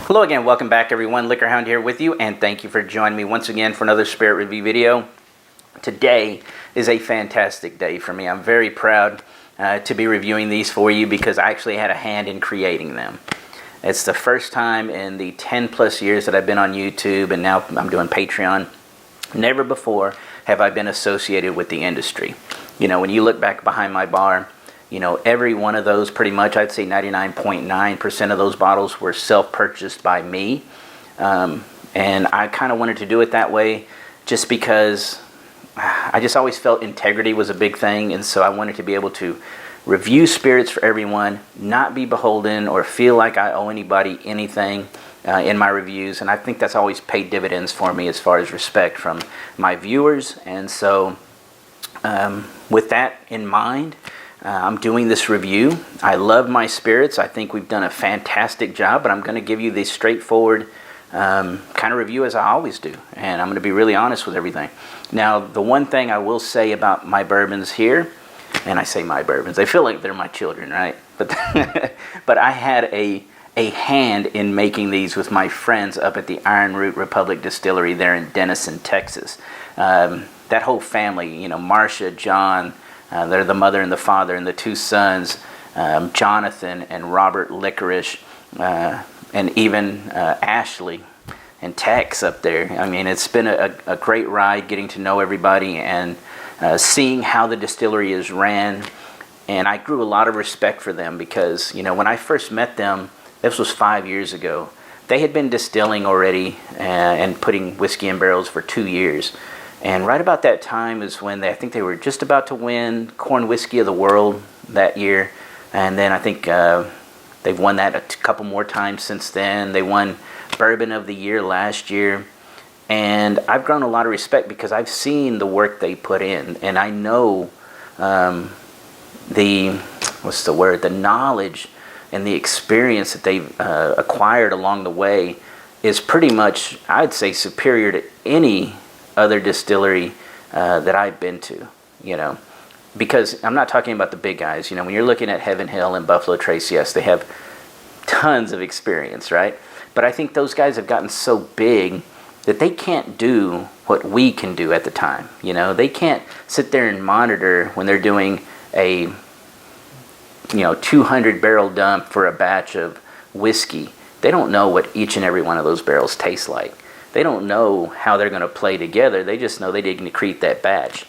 Hello again, welcome back everyone. LiquorHound here with you, and thank you for joining me once again for another spirit review video. Today is a fantastic day for me. I'm very proud to be reviewing these for you because I actually had a hand in creating them. It's the first time in the 10 plus years that I've been on YouTube, and now I'm doing Patreon. Never before have I been associated with the industry. You know, when you look back behind my bar, you know, every one of those, pretty much, I'd say 99.9% of those bottles were self-purchased by me. And I kind of wanted to do it that way just because I just always felt integrity was a big thing. And so I wanted to be able to review spirits for everyone, not be beholden or feel like I owe anybody anything in my reviews. And I think that's always paid dividends for me as far as respect from my viewers. And so with that in mind, I'm doing this review. I love my spirits. I think we've done a fantastic job, but I'm going to give you the straightforward kind of review as I always do. And I'm going to be really honest with everything. Now, the one thing I will say about my bourbons here, and I say my bourbons, they feel like they're my children, right? But, but I had a hand in making these with my friends up at the Ironroot Republic Distillery there in Denison, Texas. That whole family, you know, Marcia, John, they're the mother and the father and the two sons, Jonathan and Robert Licorice, and even Ashley and Tex up there. I mean, it's been a great ride getting to know everybody and seeing how the distillery is ran. And I grew a lot of respect for them because, you know, when I first met them, this was 5 years ago, they had been distilling already and putting whiskey in barrels for 2 years. And right about that time is when I think they were just about to win Corn Whiskey of the World that year. And then I think they've won that a couple more times since then. They won Bourbon of the Year last year. And I've grown a lot of respect because I've seen the work they put in. And I know the knowledge and the experience that they've acquired along the way is pretty much, I'd say, superior to any other distillery that I've been to, you know, because I'm not talking about the big guys. You know, when you're looking at Heaven Hill and Buffalo Trace, yes, they have tons of experience, right? But I think those guys have gotten so big that they can't do what we can do at the time. You know, they can't sit there and monitor when they're doing a, you know, 200 barrel dump for a batch of whiskey. They don't know what each and every one of those barrels tastes like. They don't know how they're going to play together. They just know they didn't create that batch.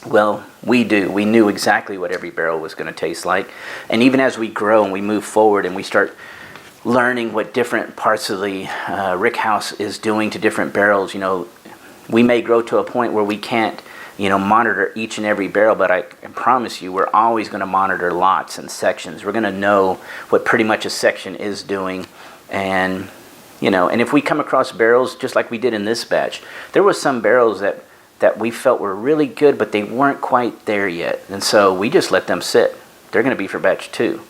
Well, we do. We knew exactly what every barrel was going to taste like. And even as we grow and we move forward and we start learning what different parts of the rick house is doing to different barrels, you know, we may grow to a point where we can't, you know, monitor each and every barrel, but I promise you we're always going to monitor lots and sections. We're going to know what pretty much a section is doing. And you know, and if we come across barrels just like we did in this batch, there were some barrels that we felt were really good, but they weren't quite there yet. And so we just let them sit. They're going to be for batch 2.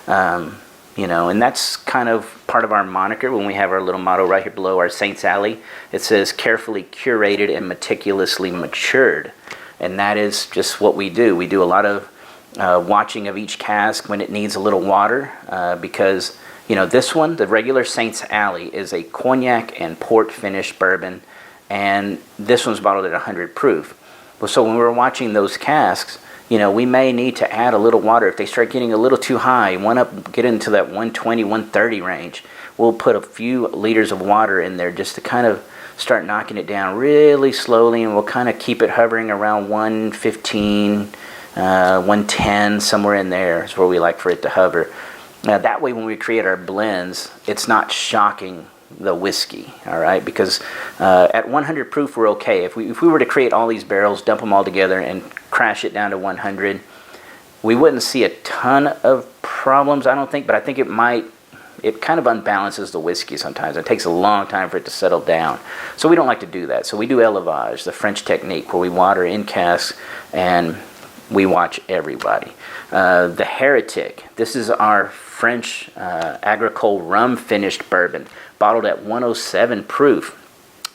You know, and that's kind of part of our moniker when we have our little motto right here below our Saints Alley. It says carefully curated and meticulously matured. And that is just what we do. We do a lot of watching of each cask when it needs a little water because, you know, this one, the regular Saints Alley, is a Cognac and Port finished bourbon, and this one's bottled at 100 proof. Well, so when we're watching those casks, you know, we may need to add a little water. If they start getting a little too high, get into that 120, 130 range, we'll put a few liters of water in there just to kind of start knocking it down really slowly, and we'll kind of keep it hovering around 115, 110, somewhere in there is where we like for it to hover. Now, that way when we create our blends, it's not shocking the whiskey, all right? Because at 100 proof, we're okay. If we were to create all these barrels, dump them all together, and crash it down to 100, we wouldn't see a ton of problems, I don't think, but I think it kind of unbalances the whiskey sometimes. It takes a long time for it to settle down. So we don't like to do that. So we do élevage, the French technique, where we water in casks and we watch everybody. The Heretic, this is our French Agricole Rhum finished bourbon, bottled at 107 proof.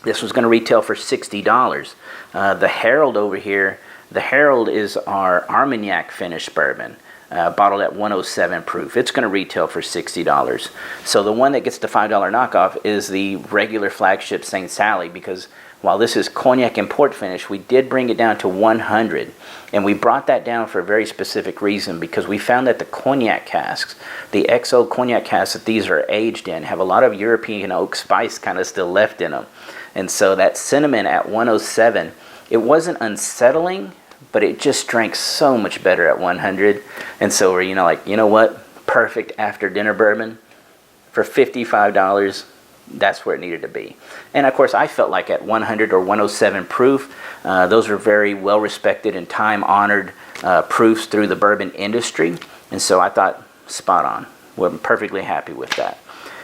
This was going to retail for $60. The Herald over here, the Herald is our Armagnac finished bourbon. bottled at 107 proof. It's going to retail for $60. So the one that gets the $5 knockoff is the regular flagship St. Sally, because while this is Cognac and Port finish, we did bring it down to 100. And we brought that down for a very specific reason, because we found that the cognac casks, the XO cognac casks that these are aged in, have a lot of European oak spice kind of still left in them. And so that cinnamon at 107, it wasn't unsettling, but it just drank so much better at 100. And so we're, like, you know what? Perfect after dinner bourbon for $55. That's where it needed to be. And of course, I felt like at 100 or 107 proof, those are very well respected and time honored proofs through the bourbon industry. And so I thought, spot on. We're perfectly happy with that.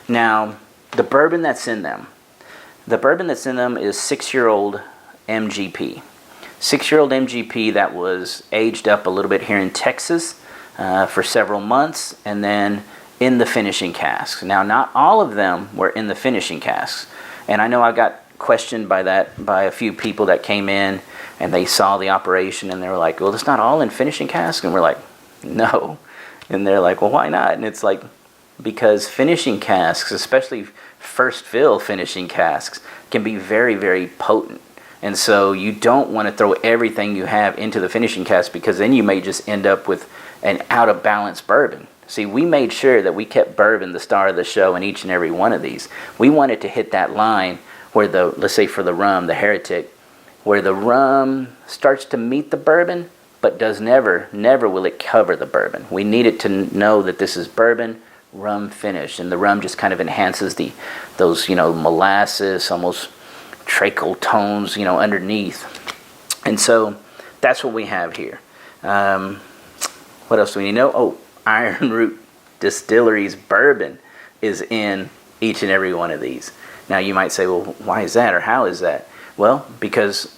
Now, the bourbon that's in them. The bourbon that's in them is 6-year-old MGP. 6-year-old MGP that was aged up a little bit here in Texas for several months, and then in the finishing casks. Now, not all of them were in the finishing casks. And I know I got questioned by a few people that came in and they saw the operation and they were like, well, it's not all in finishing casks? And we're like, no. And they're like, well, why not? And it's like, because finishing casks, especially first fill finishing casks, can be very, very potent. And so you don't want to throw everything you have into the finishing cask, because then you may just end up with an out of balance bourbon. See, we made sure that we kept bourbon the star of the show in each and every one of these. We wanted to hit that line where let's say for the rum, the Heretic, where the rum starts to meet the bourbon, but never will it cover the bourbon. We need it to know that this is bourbon, rum finish, and the rum just kind of enhances those molasses, almost treacle tones, underneath. And so that's what we have here. What else do we need to know? Oh, Ironroot Distillery's bourbon is in each and every one of these. Now you might say, well, why is that, or how is that? Well, because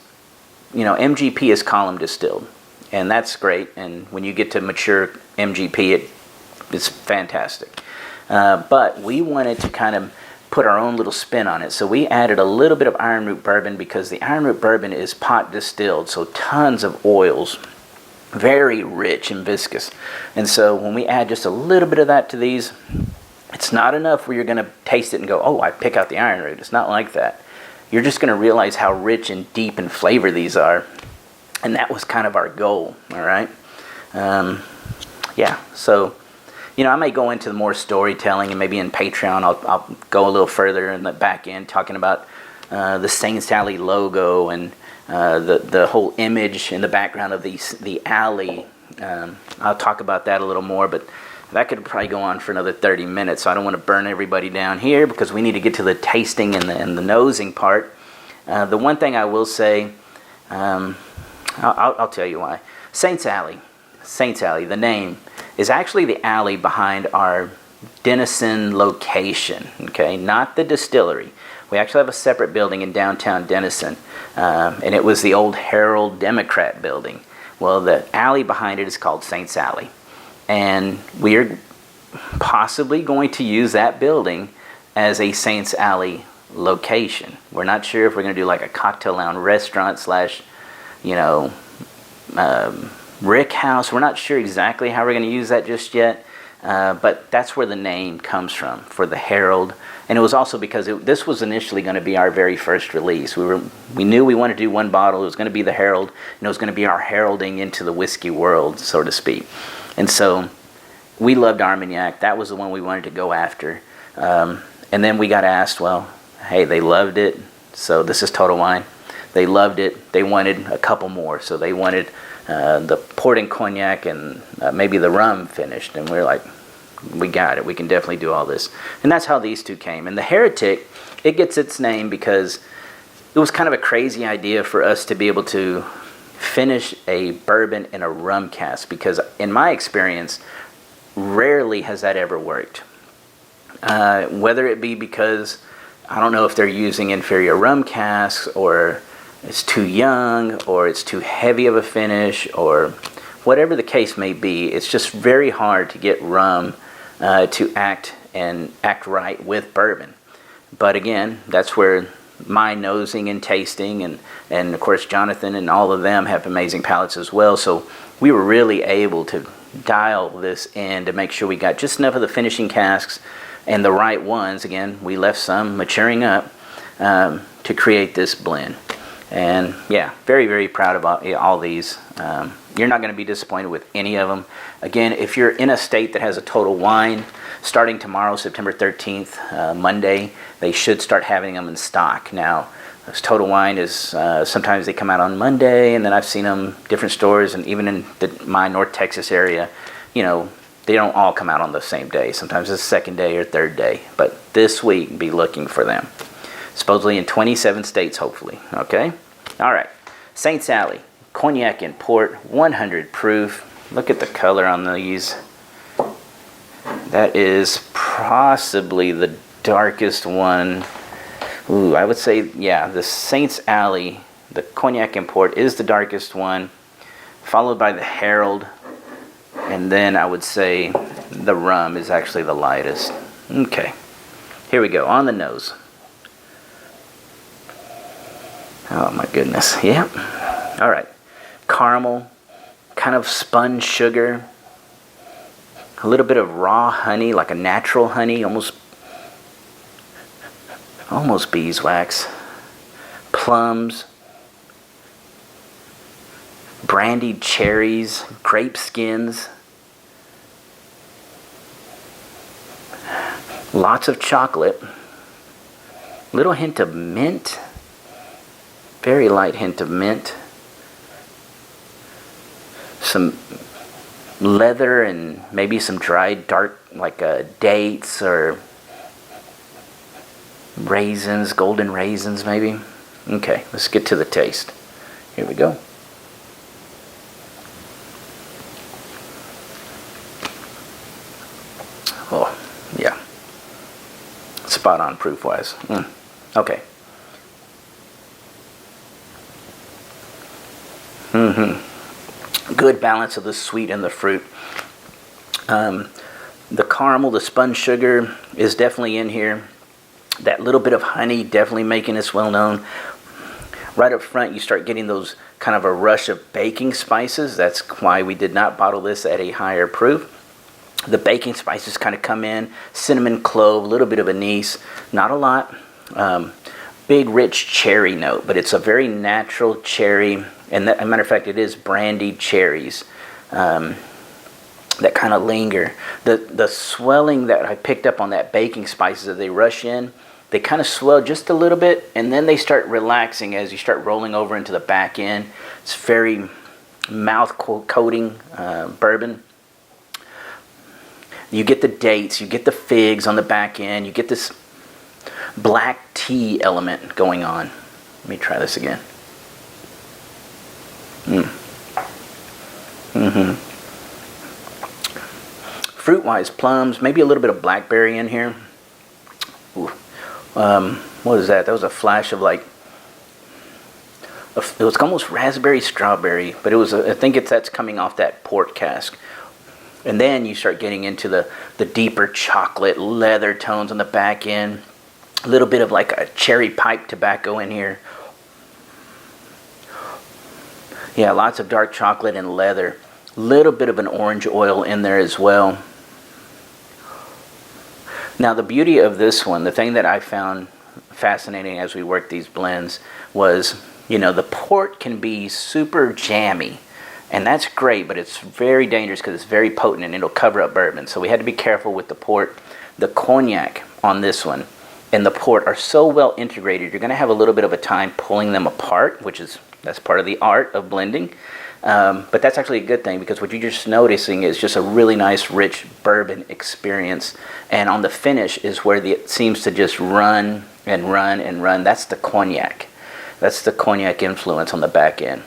MGP is column distilled, and that's great. And when you get to mature MGP, it's fantastic. But we wanted to kind of put our own little spin on it, so we added a little bit of Ironroot bourbon, because the Ironroot bourbon is pot distilled, so tons of oils. Very rich and viscous. And so when we add just a little bit of that to these, it's not enough where you're going to taste it and go, oh, I pick out the Ironroot. It's not like that. You're just going to realize how rich and deep in flavor these are. And that was kind of our goal, all right? Yeah, so, I may go into more storytelling, and maybe in Patreon I'll go a little further in the back end, talking about the St. Sally logo and the whole image in the background of the alley. I'll talk about that a little more, but that could probably go on for another 30 minutes, so I don't want to burn everybody down here, because we need to get to the tasting and the nosing part. The one thing I will say, I'll tell you why. St. Sally, the name, is actually the alley behind our Denison location, okay? Not the distillery. We actually have a separate building in downtown Denison, and it was the old Herald Democrat building. Well, the alley behind it is called St. Sally, and we are possibly going to use that building as a Saints Alley location. We're not sure if we're going to do like a cocktail lounge restaurant slash, Rick House. We're not sure exactly how we're going to use that just yet, but that's where the name comes from, for the Herald. And it was also because this was initially going to be our very first release. We knew we wanted to do one bottle. It was going to be the Herald, and it was going to be our heralding into the whiskey world, so to speak. And so we loved Armagnac. That was the one we wanted to go after. And then we got asked, well, hey, they loved it, so this is Total Wine. They loved it. They wanted a couple more, so they wanted the port and cognac and maybe the rum finished. And we're like, we got it. We can definitely do all this. And that's how these two came. And the Heretic, it gets its name because it was kind of a crazy idea for us to be able to finish a bourbon in a rum cask, because in my experience, rarely has that ever worked. Whether it be because, I don't know if they're using inferior rum casks, or it's too young, or it's too heavy of a finish, or whatever the case may be, it's just very hard to get rum to act right with bourbon. But again, that's where my nosing and tasting, and of course Jonathan and all of them have amazing palates as well, so we were really able to dial this in to make sure we got just enough of the finishing casks and the right ones. Again, we left some maturing up to create this blend. And yeah, very, very proud of all these. You're not going to be disappointed with any of them. Again, if you're in a state that has a Total Wine, starting tomorrow, September 13th, Monday, they should start having them in stock. Now, Total Wine is, sometimes they come out on Monday, and then I've seen them different stores, and even in my North Texas area, you know, they don't all come out on the same day. Sometimes it's the second day or third day. But this week, be looking for them. Supposedly in 27 states, hopefully. Okay? All right. Saints Alley, Cognac and Port, 100 proof. Look at the color on these. That is possibly the darkest one. Ooh, I would say, yeah, the Saints Alley, the Cognac and Port is the darkest one, followed by the Herald, and then I would say the Rum is actually the lightest. Okay, here we go, on the nose. Oh my goodness, yep. All right, caramel, kind of spun sugar, a little bit of raw honey, like a natural honey, almost beeswax, plums, brandied cherries, grape skins, lots of chocolate, little hint of mint, very light hint of mint, some leather and maybe some dried dark like dates or raisins, golden raisins maybe. Okay, let's get to the taste. Here we go. Oh, yeah. Spot on proof wise. Okay. Good balance of the sweet and the fruit. The caramel, the spun sugar is definitely in here. That little bit of honey definitely making this well known. Right up front you start getting those kind of a rush of baking spices. That's why we did not bottle this at a higher proof. The baking spices kind of come in, cinnamon, clove, a little bit of anise, not a lot. Big rich cherry note, but it's a very natural cherry, and as a matter of fact it is brandied cherries that kind of linger. The swelling that I picked up on that baking spices as they rush in, they kind of swell just a little bit, and then they start relaxing as you start rolling over into the back end. It's very mouth coating bourbon. You get the dates, you get the figs on the back end, you get this black tea element going on. Let me try this again. Fruit-wise, plums, maybe a little bit of blackberry in here. Ooh. What is that? That was a flash of like, it was almost raspberry strawberry, but it was, I think that's coming off that port cask. And then you start getting into the deeper chocolate leather tones on the back end. A little bit of like a cherry pipe tobacco in here. Yeah, lots of dark chocolate and leather. Little bit of an orange oil in there as well. Now the beauty of this one, the thing that I found fascinating as we worked these blends was, you know, the port can be super jammy. And that's great, but it's very dangerous because it's very potent and it'll cover up bourbon. So we had to be careful with the port. The cognac on this one and the port are so well integrated, you're going to have a little bit of a time pulling them apart, that's part of the art of blending. But that's actually a good thing because what you're just noticing is just a really nice, rich bourbon experience. And on the finish is where it seems to just run and run and run. That's the cognac. That's the cognac influence on the back end.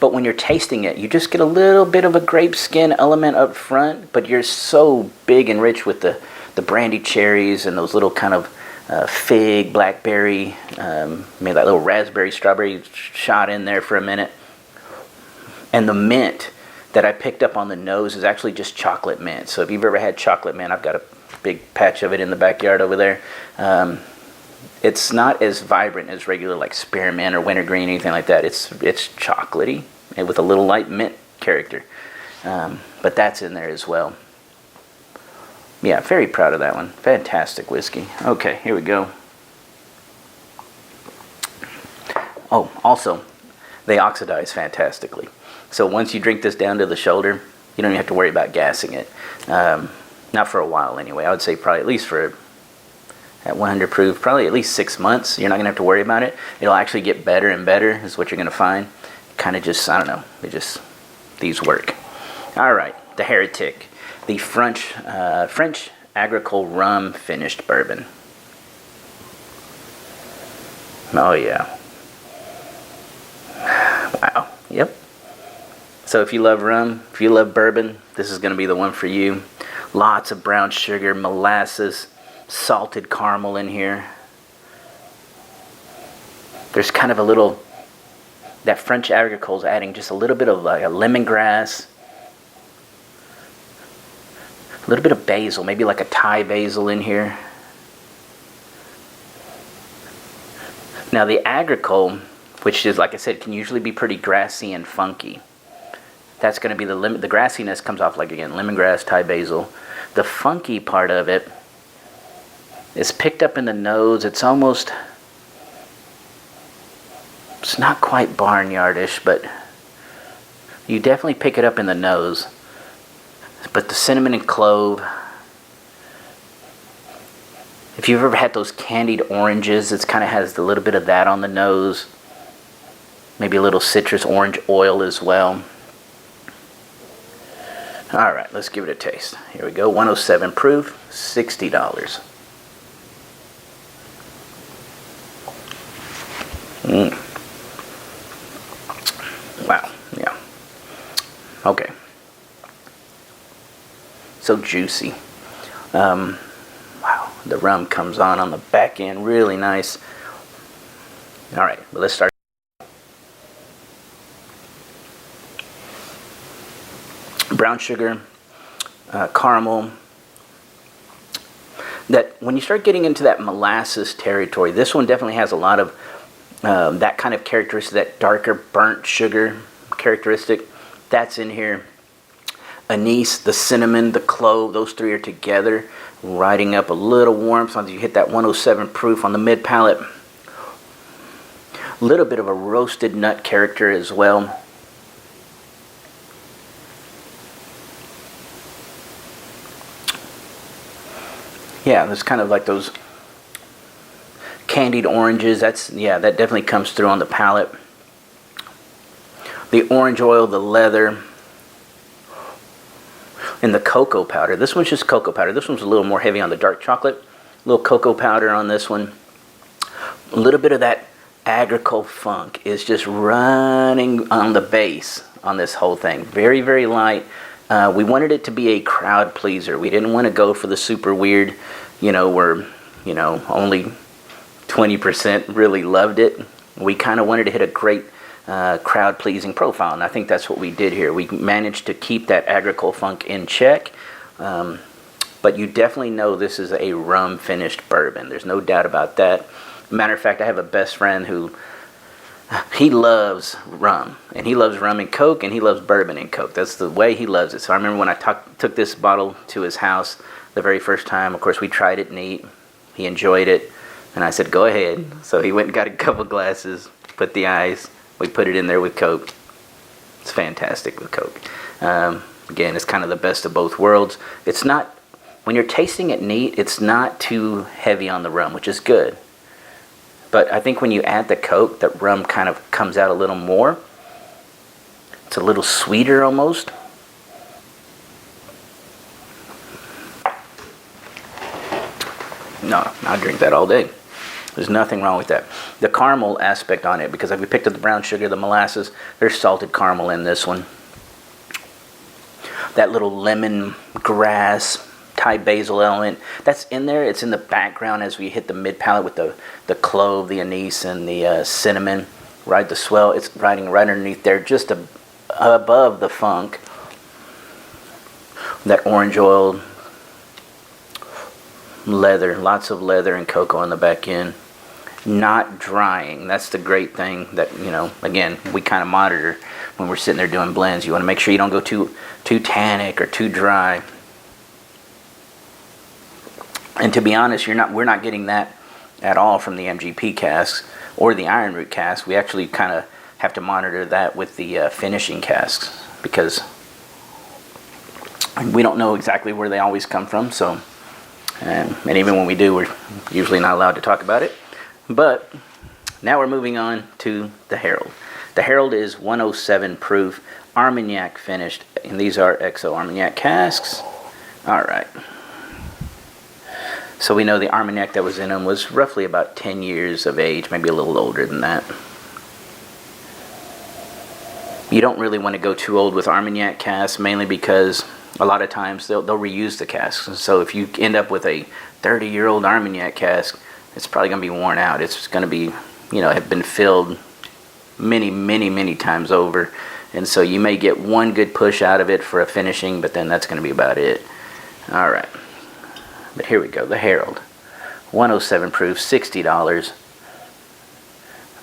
But when you're tasting it, you just get a little bit of a grape skin element up front, but you're so big and rich with the brandy cherries and those little kind of fig, blackberry, maybe that little raspberry, strawberry shot in there for a minute. And the mint that I picked up on the nose is actually just chocolate mint. So if you've ever had chocolate mint, I've got a big patch of it in the backyard over there. It's not as vibrant as regular like spearmint or wintergreen, anything like that. It's chocolatey and with a little light mint character. But that's in there as well. Yeah, very proud of that one. Fantastic whiskey. Okay, here we go. Oh, also, they oxidize fantastically. So once you drink this down to the shoulder, you don't even have to worry about gassing it. Not for a while anyway. I would say probably at least for, at 100 proof, probably at least 6 months. You're not going to have to worry about it. It'll actually get better and better is what you're going to find. Kind of just, I don't know, these work. All right, the Heretic. The French Agricole Rhum finished bourbon. Oh yeah. Wow. Yep. So if you love rum, if you love bourbon, this is going to be the one for you. Lots of brown sugar, molasses, salted caramel in here. There's kind of a little, that French Agricole is adding just a little bit of like a lemongrass, a little bit of basil, maybe like a Thai basil in here. Now the Agricole, which is, like I said, can usually be pretty grassy and funky. That's going to be the grassiness comes off, like, again, lemongrass, Thai basil. The funky part of it is picked up in the nose. It's almost, it's not quite barnyardish, but you definitely pick it up in the nose. But the cinnamon and clove, if you've ever had those candied oranges, it kind of has a little bit of that on the nose. Maybe a little citrus orange oil as well. All right, let's give it a taste. Here we go, 107 proof, $60. Wow, yeah. Okay. So juicy. Wow, the rum comes on the back end, really nice. All right, well, let's start. Brown sugar, caramel. That when you start getting into that molasses territory, this one definitely has a lot of that kind of characteristic, that darker burnt sugar characteristic. That's in here. Anise, the cinnamon, the clove, those three are together, riding up a little warmth once you hit that 107 proof on the mid palate. A little bit of a roasted nut character as well. Yeah, there's kind of like those candied oranges. That's, yeah, that definitely comes through on the palate. The orange oil, the leather, and the cocoa powder. This one's just cocoa powder. This one's a little more heavy on the dark chocolate. A little cocoa powder on this one. A little bit of that agricole funk is just running on the base on this whole thing. Very, very light. We wanted it to be a crowd pleaser. We didn't want to go for the super weird, where, only 20% really loved it. We kind of wanted to hit a great crowd pleasing profile, and I think that's what we did here. We managed to keep that agricole funk in check, but you definitely know this is a rum finished bourbon. There's no doubt about that. Matter of fact, I have a best friend who, he loves rum, and he loves rum and Coke, and he loves bourbon and Coke. That's the way he loves it. So I remember when I took this bottle to his house the very first time. Of course, we tried it neat. He enjoyed it, and I said, go ahead. So he went and got a couple glasses, put the ice, we put it in there with Coke. It's fantastic with Coke. Again, it's kind of the best of both worlds. It's not, when you're tasting it neat, it's not too heavy on the rum, which is good. But I think when you add the Coke, that rum kind of comes out a little more. It's a little sweeter almost. No, I'll drink that all day. There's nothing wrong with that. The caramel aspect on it, because if we picked up the brown sugar, the molasses, there's salted caramel in this one. That little lemon grass, Thai basil element, that's in there. It's in the background as we hit the mid palate with the clove, the anise, and the cinnamon. Right, the swell, it's riding right underneath there, just above the funk. That orange oil, leather, lots of leather and cocoa on the back end. not drying. That's the great thing that, again, we kind of monitor when we're sitting there doing blends. You want to make sure you don't go too tannic or too dry. And to be honest, we're not getting that at all from the MGP casks or the Ironroot casks. We actually kind of have to monitor that with the finishing casks, because we don't know exactly where they always come from. So, and even when we do, we're usually not allowed to talk about it. But now we're moving on to the Herald. The Herald is 107 proof, Armagnac finished, and these are XO Armagnac casks. All right. So we know the Armagnac that was in them was roughly about 10 years of age, maybe a little older than that. You don't really want to go too old with Armagnac casks, mainly because a lot of times they'll reuse the casks. So if you end up with a 30-year-old Armagnac cask, it's probably going to be worn out. It's going to be, have been filled many times over. And so you may get one good push out of it for a finishing, but then that's going to be about it. All right. But here we go, the Herald. 107 proof, $60.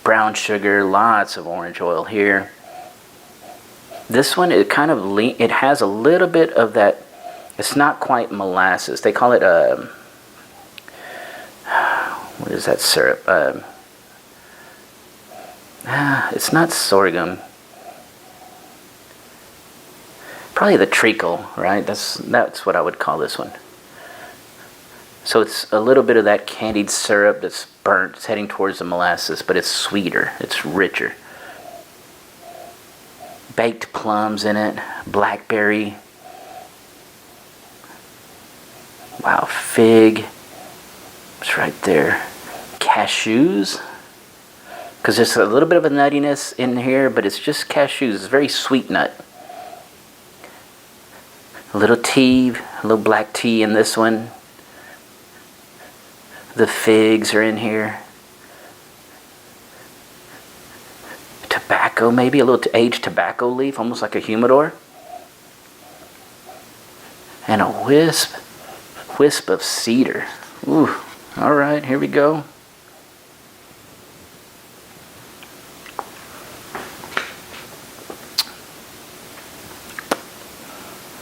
Brown sugar, lots of orange oil here. This one, it has a little bit of that, it's not quite molasses. They call it, what is that syrup? It's not sorghum. Probably the treacle, right? That's what I would call this one. So it's a little bit of that candied syrup that's burnt. It's heading towards the molasses, but it's sweeter. It's richer. Baked plums in it. Blackberry. Wow, fig. It's right there. Cashews. Because there's a little bit of a nuttiness in here, but it's just cashews. It's a very sweet nut. A little tea, a little black tea in this one. The figs are in here. Tobacco, maybe a little aged tobacco leaf, almost like a humidor. And a wisp of cedar. Ooh, all right, here we go.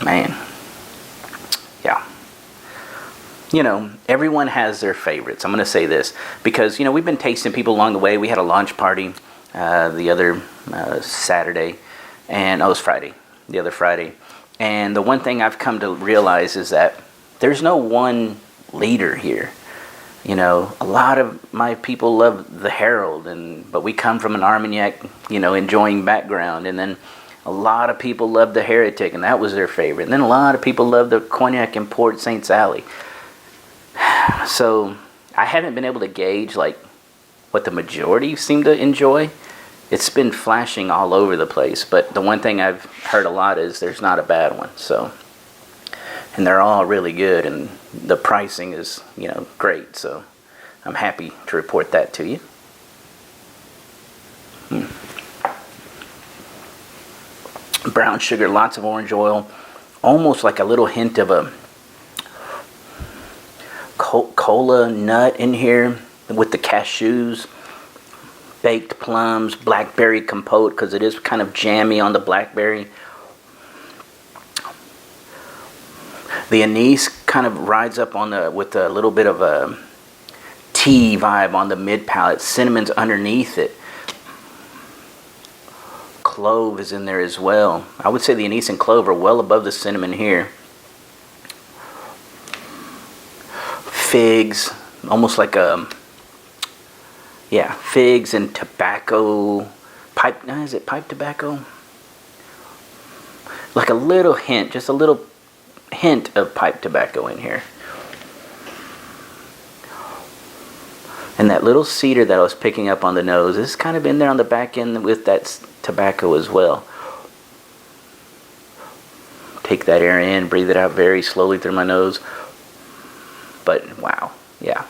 Man, yeah. Everyone has their favorites. I'm going to say this because, we've been tasting people along the way. We had a launch party the other Saturday, and it was Friday, the other Friday. And the one thing I've come to realize is that there's no one leader here. A lot of my people love the Herald, but we come from an Armagnac, enjoying background. And then a lot of people love the Heretic, and that was their favorite. And then a lot of people love the Cognac and Port St. Sally. So I haven't been able to gauge what the majority seem to enjoy. It's been flashing all over the place, but the one thing I've heard a lot is there's not a bad one. So, and they're all really good, and the pricing is great. So I'm happy to report that to you. Brown sugar, lots of orange oil, almost like a little hint of a cola nut in here with the cashews, baked plums, blackberry compote, because it is kind of jammy on the blackberry. The anise kind of rides up with a little bit of a tea vibe on the mid palate. Cinnamon's underneath it. Clove is in there as well. I would say the anise and clove are well above the cinnamon here. Figs, almost like figs and tobacco. Is it pipe tobacco? Like a little hint, just a little hint of pipe tobacco in here. And that little cedar that I was picking up on the nose is kind of in there on the back end with that tobacco as well. Take that air in, breathe it out very slowly through my nose. But wow, yeah.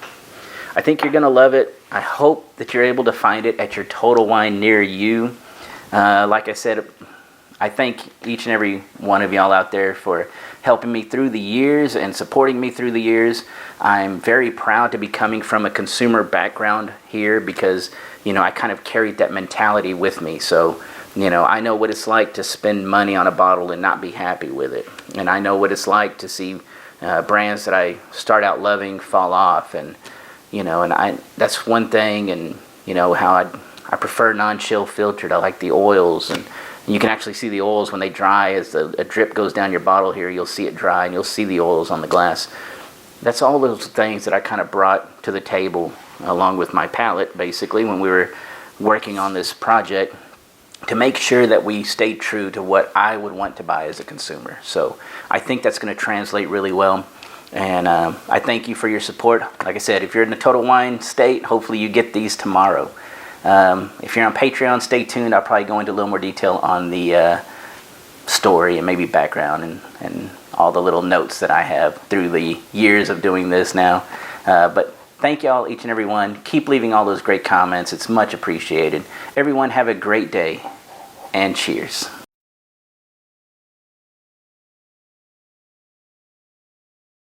I think you're going to love it. I hope that you're able to find it at your Total Wine near you. Like I said, I thank each and every one of y'all out there for helping me through the years and supporting me through the years. I'm very proud to be coming from a consumer background here because, you know, I kind of carried that mentality with me. So, you know, I know what it's like to spend money on a bottle and not be happy with it. And I know what it's like to see brands that I start out loving fall off. And, you know, and that's one thing. And, you know, how I prefer non-chill filtered. I like the oils, and you can actually see the oils when they dry. As a drip goes down your bottle here, you'll see it dry, and you'll see the oils on the glass. That's all those things that I kind of brought to the table along with my palate, basically, when we were working on this project to make sure that we stayed true to what I would want to buy as a consumer. So I think that's going to translate really well. And I thank you for your support. Like I said, if you're in the Total Wine state, hopefully you get these tomorrow. If you're on Patreon, stay tuned. I'll probably go into a little more detail on the story and maybe background and all the little notes that I have through the years of doing this now. But thank y'all, each and every one. Keep leaving all those great comments. It's much appreciated. Everyone have a great day, and cheers.